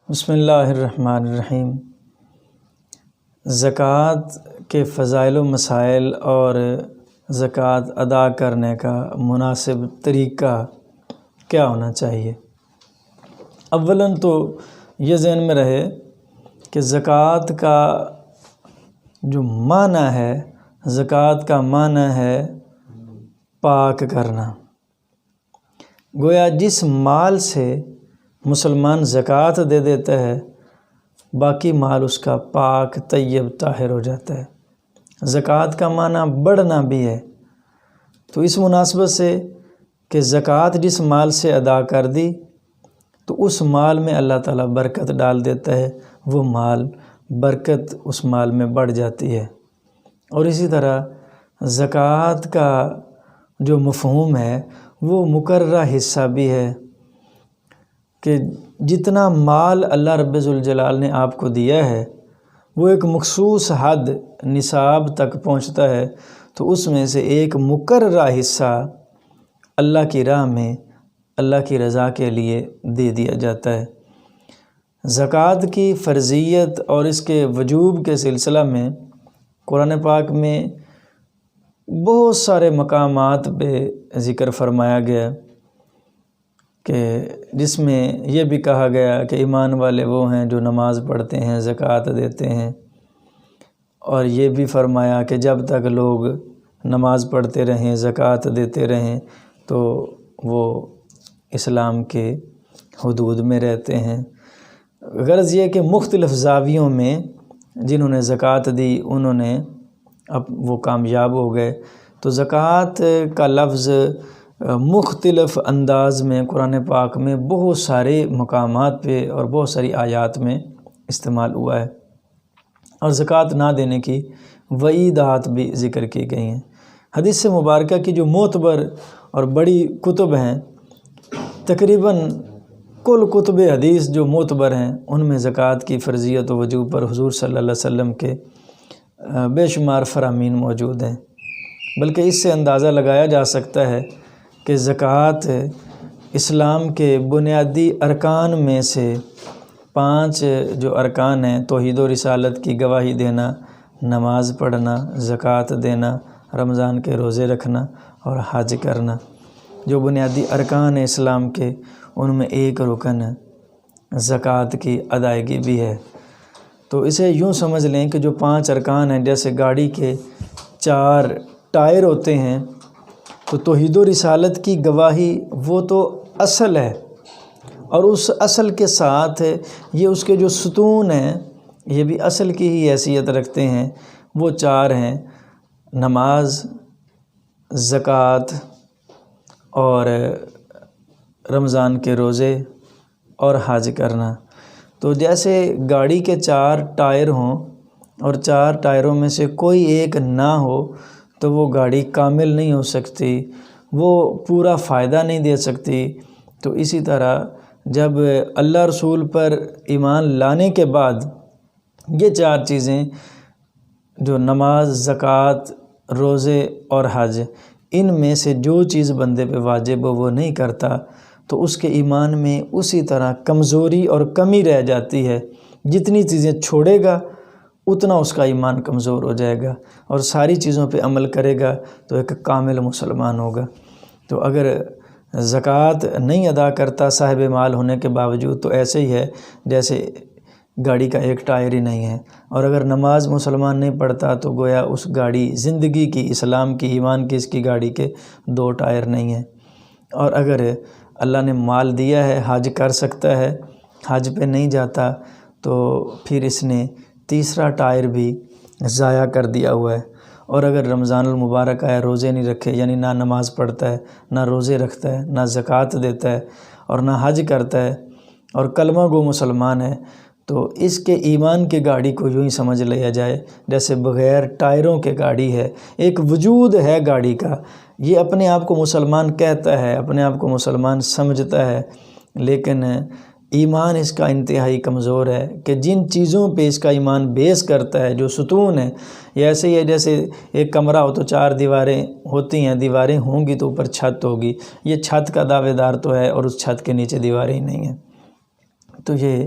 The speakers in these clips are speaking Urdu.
بسم اللہ الرحمن الرحیم۔ زکوٰۃ کے فضائل و مسائل اور زکوٰۃ ادا کرنے کا مناسب طریقہ کیا ہونا چاہیے؟ اولاً تو یہ ذہن میں رہے کہ زکوٰۃ کا جو معنی ہے، زکوٰۃ کا معنی ہے پاک کرنا۔ گویا جس مال سے مسلمان زکوٰۃ دے دیتا ہے، باقی مال اس کا پاک طیب طاہر ہو جاتا ہے۔ زکوٰۃ کا معنی بڑھنا بھی ہے، تو اس مناسبت سے کہ زکوٰۃ جس مال سے ادا کر دی تو اس مال میں اللہ تعالیٰ برکت ڈال دیتا ہے، وہ مال برکت اس مال میں بڑھ جاتی ہے۔ اور اسی طرح زکوٰۃ کا جو مفہوم ہے وہ مقررہ حصہ بھی ہے کہ جتنا مال اللہ رب ذوالجلال نے آپ کو دیا ہے وہ ایک مخصوص حد نصاب تک پہنچتا ہے، تو اس میں سے ایک مقررہ حصہ اللہ کی راہ میں اللہ کی رضا کے لیے دے دیا جاتا ہے۔ زکوٰۃ کی فرضیت اور اس کے وجوب کے سلسلہ میں قرآن پاک میں بہت سارے مقامات پہ ذکر فرمایا گیا کہ جس میں یہ بھی کہا گیا کہ ایمان والے وہ ہیں جو نماز پڑھتے ہیں، زکوٰۃ دیتے ہیں، اور یہ بھی فرمایا کہ جب تک لوگ نماز پڑھتے رہیں، زکوٰۃ دیتے رہیں تو وہ اسلام کے حدود میں رہتے ہیں۔ غرض یہ کہ مختلف زاویوں میں جنہوں نے زکوٰۃ دی انہوں نے اب وہ کامیاب ہو گئے۔ تو زکوٰۃ کا لفظ مختلف انداز میں قرآن پاک میں بہت سارے مقامات پہ اور بہت ساری آیات میں استعمال ہوا ہے، اور زکوٰۃ نہ دینے کی وعیدات بھی ذکر کی گئی ہیں۔ حدیث مبارکہ کی جو معتبر اور بڑی کتب ہیں، تقریباً کل کتب حدیث جو معتبر ہیں ان میں زکوٰۃ کی فرضیت و وجوب پر حضور صلی اللہ علیہ وسلم کے بے شمار فرامین موجود ہیں، بلکہ اس سے اندازہ لگایا جا سکتا ہے کہ زکوٰۃ اسلام کے بنیادی ارکان میں سے 5 جو ارکان ہیں، توحید و رسالت کی گواہی دینا، نماز پڑھنا، زکوٰۃ دینا، رمضان کے روزے رکھنا اور حج کرنا، جو بنیادی ارکان ہیں اسلام کے، ان میں ایک رکن زکوٰۃ کی ادائیگی بھی ہے۔ تو اسے یوں سمجھ لیں کہ جو 5 ارکان ہیں، جیسے گاڑی کے 4 ٹائر ہوتے ہیں، تو توحید و رسالت کی گواہی وہ تو اصل ہے، اور اس اصل کے ساتھ یہ اس کے جو ستون ہیں یہ بھی اصل کی ہی حیثیت رکھتے ہیں۔ وہ 4 ہیں: نماز، زکوٰۃ اور رمضان کے روزے اور حج کرنا۔ تو جیسے گاڑی کے 4 ٹائر ہوں اور 4 ٹائروں میں سے کوئی ایک نہ ہو تو وہ گاڑی کامل نہیں ہو سکتی، وہ پورا فائدہ نہیں دے سکتی۔ تو اسی طرح جب اللہ رسول پر ایمان لانے کے بعد یہ 4 چیزیں جو نماز، زکوٰۃ، روزے اور حج، ان میں سے جو چیز بندے پہ واجب ہو وہ نہیں کرتا تو اس کے ایمان میں اسی طرح کمزوری اور کمی رہ جاتی ہے۔ جتنی چیزیں چھوڑے گا اتنا اس کا ایمان کمزور ہو جائے گا، اور ساری چیزوں پہ عمل کرے گا تو ایک کامل مسلمان ہوگا۔ تو اگر زکوٰۃ نہیں ادا کرتا صاحب مال ہونے کے باوجود تو ایسے ہی ہے جیسے گاڑی کا ایک ٹائر ہی نہیں ہے، اور اگر نماز مسلمان نہیں پڑھتا تو گویا اس گاڑی زندگی کی، اسلام کی، ایمان کی، اس کی گاڑی کے 2 ٹائر نہیں ہیں۔ اور اگر اللہ نے مال دیا ہے، حج کر سکتا ہے، حج پہ نہیں جاتا تو پھر اس نے تیسرا ٹائر بھی ضائع کر دیا ہوا ہے۔ اور اگر رمضان المبارک آیا، روزے نہیں رکھے، یعنی نہ نماز پڑھتا ہے، نہ روزے رکھتا ہے، نہ زکوٰۃ دیتا ہے اور نہ حج کرتا ہے، اور کلمہ گو مسلمان ہے، تو اس کے ایمان کی گاڑی کو یوں ہی سمجھ لیا جائے جیسے بغیر ٹائروں کے گاڑی ہے۔ ایک وجود ہے گاڑی کا، یہ اپنے آپ کو مسلمان کہتا ہے، اپنے آپ کو مسلمان سمجھتا ہے، لیکن ایمان اس کا انتہائی کمزور ہے کہ جن چیزوں پہ اس کا ایمان بیس کرتا ہے، جو ستون ہے، یہ ایسے ہی ہے جیسے ایک کمرہ ہو تو 4 دیواریں ہوتی ہیں، دیواریں ہوں گی تو اوپر چھت ہوگی، یہ چھت کا دعوے دار تو ہے اور اس چھت کے نیچے دیواریں ہی نہیں ہیں۔ تو یہ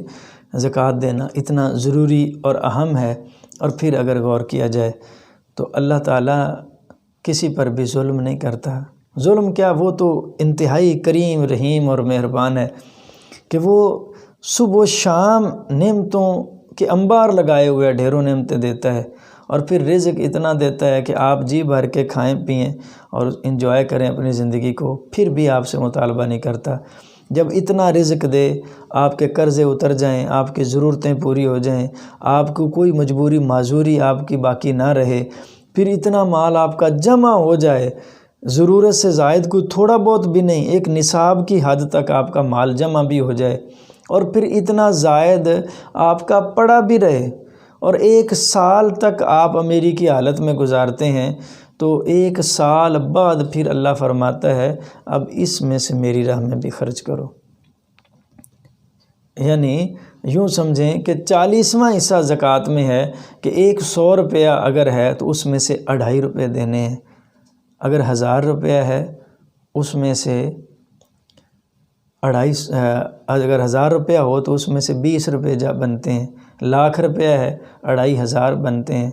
زکوٰۃ دینا اتنا ضروری اور اہم ہے۔ اور پھر اگر غور کیا جائے تو اللہ تعالیٰ کسی پر بھی ظلم نہیں کرتا۔ ظلم کیا، وہ تو انتہائی کریم رحیم اور مہربان ہے کہ وہ صبح و شام نعمتوں کے انبار لگائے ہوئے ڈھیروں نعمتیں دیتا ہے، اور پھر رزق اتنا دیتا ہے کہ آپ جی بھر کے کھائیں پئیں اور انجوائے کریں اپنی زندگی کو، پھر بھی آپ سے مطالبہ نہیں کرتا۔ جب اتنا رزق دے، آپ کے قرضے اتر جائیں، آپ کی ضرورتیں پوری ہو جائیں، آپ کو کوئی مجبوری معذوری آپ کی باقی نہ رہے، پھر اتنا مال آپ کا جمع ہو جائے، ضرورت سے زائد کوئی تھوڑا بہت بھی نہیں، ایک نصاب کی حد تک آپ کا مال جمع بھی ہو جائے، اور پھر اتنا زائد آپ کا پڑا بھی رہے، اور 1 سال تک آپ امیری کی حالت میں گزارتے ہیں، تو 1 سال بعد پھر اللہ فرماتا ہے اب اس میں سے میری راہ میں بھی خرچ کرو۔ یعنی یوں سمجھیں کہ 40واں حصہ زکوٰۃ میں ہے کہ 100 روپیہ اگر ہے تو اس میں سے 2.5 روپے دینے ہیں، اگر 1000 روپیہ ہے اس میں سے اگر 1000 روپیہ ہو تو اس میں سے 20 روپے بنتے ہیں، 1,00,000 روپیہ ہے 2,500 بنتے ہیں۔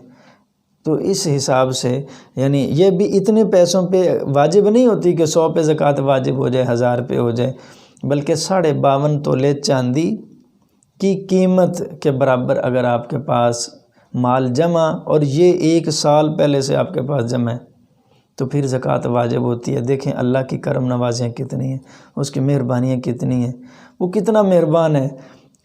تو اس حساب سے یعنی یہ بھی اتنے پیسوں پہ واجب نہیں ہوتی کہ 100 پہ زکوٰۃ واجب ہو جائے، 1000 پہ ہو جائے، بلکہ 52.5 تولے چاندی کی قیمت کے برابر اگر آپ کے پاس مال جمع، اور یہ 1 سال پہلے سے آپ کے پاس جمع ہے، تو پھر زکوٰۃ واجب ہوتی ہے۔ دیکھیں اللہ کی کرم نوازیاں کتنی ہیں، اس کی مہربانیاں کتنی ہیں، وہ کتنا مہربان ہے،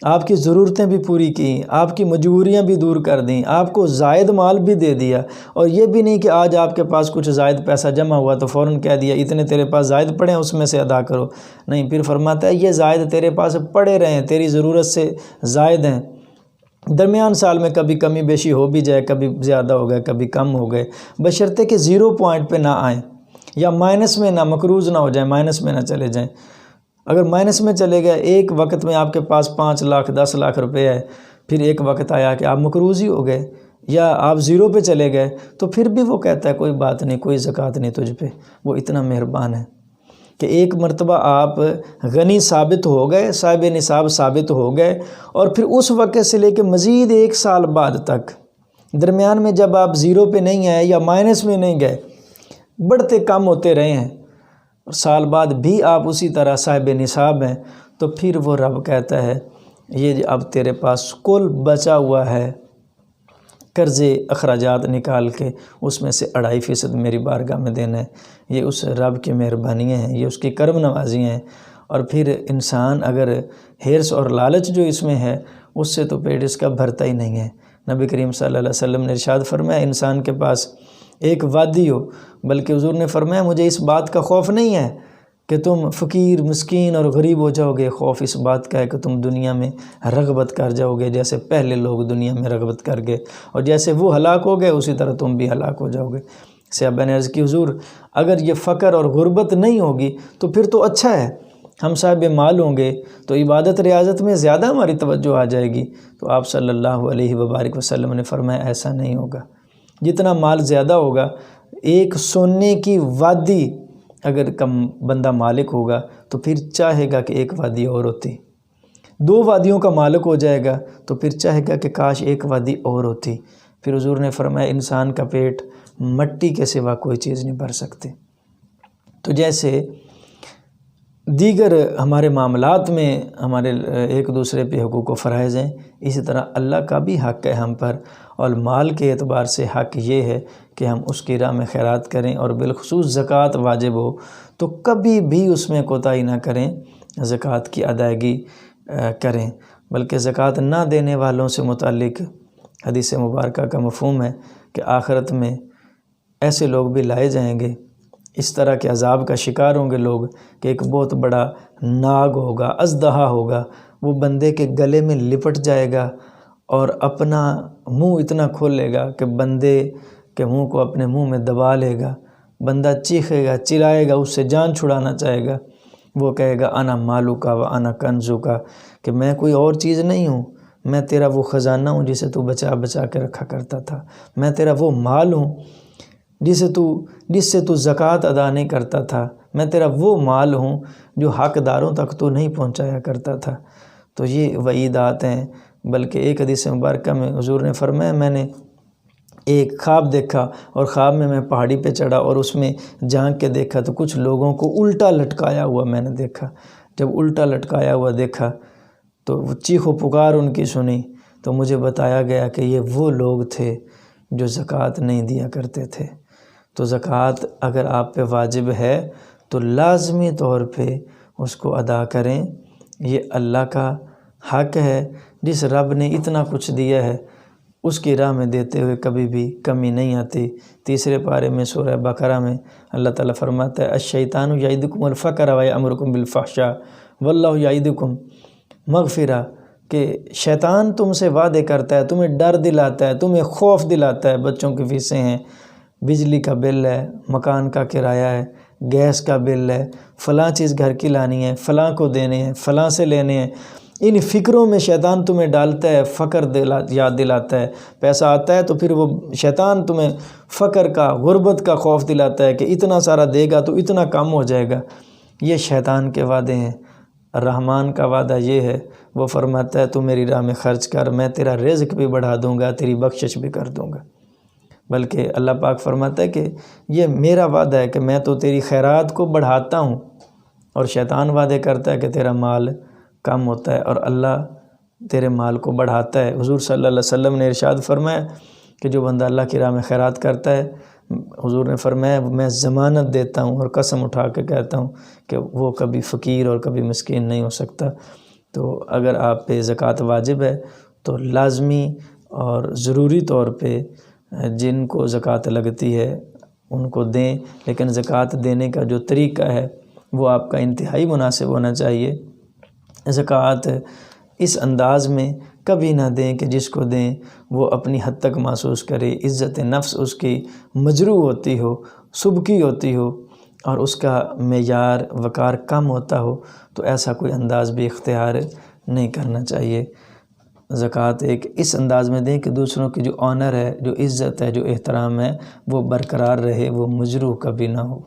آپ کی ضرورتیں بھی پوری کی، آپ کی مجبوریاں بھی دور کر دیں، آپ کو زائد مال بھی دے دیا، اور یہ بھی نہیں کہ آج آپ کے پاس کچھ زائد پیسہ جمع ہوا تو فوراً کہہ دیا اتنے تیرے پاس زائد پڑے ہیں اس میں سے ادا کرو، نہیں، پھر فرماتا ہے یہ زائد تیرے پاس پڑے رہے ہیں، تیری ضرورت سے زائد ہیں، درمیان سال میں کبھی کمی بیشی ہو بھی جائے، کبھی زیادہ ہو گئے کبھی کم ہو گئے، بشرطے کہ 0 پوائنٹ پہ نہ آئیں، یا مائنس میں نہ، مقروض نہ ہو جائیں، مائنس میں نہ چلے جائیں۔ اگر مائنس میں چلے گئے، ایک وقت میں آپ کے پاس 5 لاکھ 10 لاکھ روپے ہے، پھر ایک وقت آیا کہ آپ مقروض ہی ہو گئے یا آپ 0 پہ چلے گئے، تو پھر بھی وہ کہتا ہے کوئی بات نہیں، کوئی زکوٰۃ نہیں تجھ پہ، وہ اتنا مہربان ہے کہ ایک مرتبہ آپ غنی ثابت ہو گئے، صاحب نصاب ثابت ہو گئے، اور پھر اس وقت سے لے کے مزید 1 سال بعد تک درمیان میں جب آپ 0 پہ نہیں آئے یا مائنس میں نہیں گئے، بڑھتے کم ہوتے رہے ہیں، اور سال بعد بھی آپ اسی طرح صاحب نصاب ہیں، تو پھر وہ رب کہتا ہے یہ اب تیرے پاس کل بچا ہوا ہے قرضے اخراجات نکال کے، اس میں سے 2.5% میری بارگاہ میں دینا ہے۔ یہ اس رب کی مہربانیاں ہیں، یہ اس کی کرم نوازیاں ہیں۔ اور پھر انسان اگر ہرس اور لالچ جو اس میں ہے، اس سے تو پیٹ اس کا بھرتا ہی نہیں ہے۔ نبی کریم صلی اللہ علیہ وسلم نے ارشاد فرمایا انسان کے پاس ایک وادی ہو، بلکہ حضور نے فرمایا مجھے اس بات کا خوف نہیں ہے کہ تم فقیر مسکین اور غریب ہو جاؤ گے، خوف اس بات کا ہے کہ تم دنیا میں رغبت کر جاؤ گے جیسے پہلے لوگ دنیا میں رغبت کر گئے، اور جیسے وہ ہلاک ہو گئے اسی طرح تم بھی ہلاک ہو جاؤ گے۔ صحابہ نے عرض کی حضور اگر یہ فقر اور غربت نہیں ہوگی تو پھر تو اچھا ہے، ہم صاحب مال ہوں گے تو عبادت ریاضت میں زیادہ ہماری توجہ آ جائے گی۔ تو آپ صلی اللہ علیہ وبارک وسلم نے فرمایا ایسا نہیں ہوگا، جتنا مال زیادہ ہوگا، ایک سونے کی وادی اگر کم بندہ مالک ہوگا تو پھر چاہے گا کہ ایک وادی اور ہوتی، 2 وادیوں کا مالک ہو جائے گا تو پھر چاہے گا کہ کاش ایک وادی اور ہوتی۔ پھر حضور نے فرمایا انسان کا پیٹ مٹی کے سوا کوئی چیز نہیں بھر سکتے۔ تو جیسے دیگر ہمارے معاملات میں ہمارے ایک دوسرے پہ حقوق و فرائض ہیں، اسی طرح اللہ کا بھی حق ہے ہم پر، اور مال کے اعتبار سے حق یہ ہے کہ ہم اس کی راہ میں خیرات کریں، اور بالخصوص زکوٰۃ واجب ہو تو کبھی بھی اس میں کوتاہی نہ کریں، زکوٰۃ کی ادائیگی کریں۔ بلکہ زکوٰۃ نہ دینے والوں سے متعلق حدیث مبارکہ کا مفہوم ہے کہ آخرت میں ایسے لوگ بھی لائے جائیں گے، اس طرح کے عذاب کا شکار ہوں گے لوگ کہ ایک بہت بڑا ناگ ہوگا، اژدہا ہوگا، وہ بندے کے گلے میں لپٹ جائے گا اور اپنا منہ اتنا کھولے گا کہ بندے کے منہ کو اپنے منہ میں دبا لے گا، بندہ چیخے گا، چلائے گا، اس سے جان چھڑانا چاہے گا، وہ کہے گا انا مالو کا و انا کنزو کا، کہ میں کوئی اور چیز نہیں ہوں، میں تیرا وہ خزانہ ہوں جسے تو بچا بچا کے رکھا کرتا تھا، میں تیرا وہ مال ہوں جس سے تو زکوٰۃ ادا نہیں کرتا تھا، میں تیرا وہ مال ہوں جو حقداروں تک تو نہیں پہنچایا کرتا تھا۔ تو یہ وعیدات ہیں۔ بلکہ ایک حدیث مبارکہ میں حضور نے فرمایا میں نے ایک خواب دیکھا اور خواب میں پہاڑی پہ چڑھا اور اس میں جھانک کے دیکھا تو کچھ لوگوں کو الٹا لٹکایا ہوا میں نے دیکھا۔ جب الٹا لٹکایا ہوا دیکھا تو وہ چیخ و پکار ان کی سنی تو مجھے بتایا گیا کہ یہ وہ لوگ تھے جو زکوٰۃ نہیں دیا کرتے تھے۔ تو زکوٰۃ اگر آپ پہ واجب ہے تو لازمی طور پہ اس کو ادا کریں۔ یہ اللہ کا حق ہے، جس رب نے اتنا کچھ دیا ہے اس کی راہ میں دیتے ہوئے کبھی بھی کمی نہیں آتی۔ تیسرے پارے میں سورہ بقرہ میں اللہ تعالیٰ فرماتا ہے الشیطان یعدکم الفقر ویأمرکم بالفحشاء واللہ یعدکم مغفرہ، کہ شیطان تم سے وعدے کرتا ہے، تمہیں ڈر دلاتا ہے، تمہیں خوف دلاتا ہے، بچوں کی فیسیں ہیں، بجلی کا بل ہے، مکان کا کرایہ ہے، گیس کا بل ہے، فلاں چیز گھر کی لانی ہے، فلاں کو دینے ہیں، فلاں سے لینے ہیں۔ ان فکروں میں شیطان تمہیں ڈالتا ہے، فقر یاد دلاتا ہے۔ پیسہ آتا ہے تو پھر وہ شیطان تمہیں فقر کا، غربت کا خوف دلاتا ہے کہ اتنا سارا دے گا تو اتنا کم ہو جائے گا۔ یہ شیطان کے وعدے ہیں۔ رحمان کا وعدہ یہ ہے، وہ فرماتا ہے تو میری راہ میں خرچ کر، میں تیرا رزق بھی بڑھا دوں گا، تیری بخشش بھی کر دوں گا۔ بلکہ اللہ پاک فرماتا ہے کہ یہ میرا وعدہ ہے کہ میں تو تیری خیرات کو بڑھاتا ہوں، اور شیطان وعدے کرتا ہے کہ تیرا مال کم ہوتا ہے، اور اللہ تیرے مال کو بڑھاتا ہے۔ حضور صلی اللہ علیہ وسلم نے ارشاد فرمایا کہ جو بندہ اللہ کی راہ میں خیرات کرتا ہے، حضور نے فرمایا میں ضمانت دیتا ہوں اور قسم اٹھا کے کہتا ہوں کہ وہ کبھی فقیر اور کبھی مسکین نہیں ہو سکتا۔ تو اگر آپ پہ زکوٰۃ واجب ہے تو لازمی اور ضروری طور پہ جن کو زکوٰۃ لگتی ہے ان کو دیں، لیکن زکوٰۃ دینے کا جو طریقہ ہے وہ آپ کا انتہائی مناسب ہونا چاہیے۔ زکوٰۃ اس انداز میں کبھی نہ دیں کہ جس کو دیں وہ اپنی حد تک محسوس کرے، عزت نفس اس کی مجروح ہوتی ہو، سبکی ہوتی ہو، اور اس کا معیار وقار کم ہوتا ہو، تو ایسا کوئی انداز بھی اختیار نہیں کرنا چاہیے۔ زکوٰۃ ایک اس انداز میں دیں کہ دوسروں کی جو آنر ہے، جو عزت ہے، جو احترام ہے، وہ برقرار رہے، وہ مجروح کبھی نہ ہو۔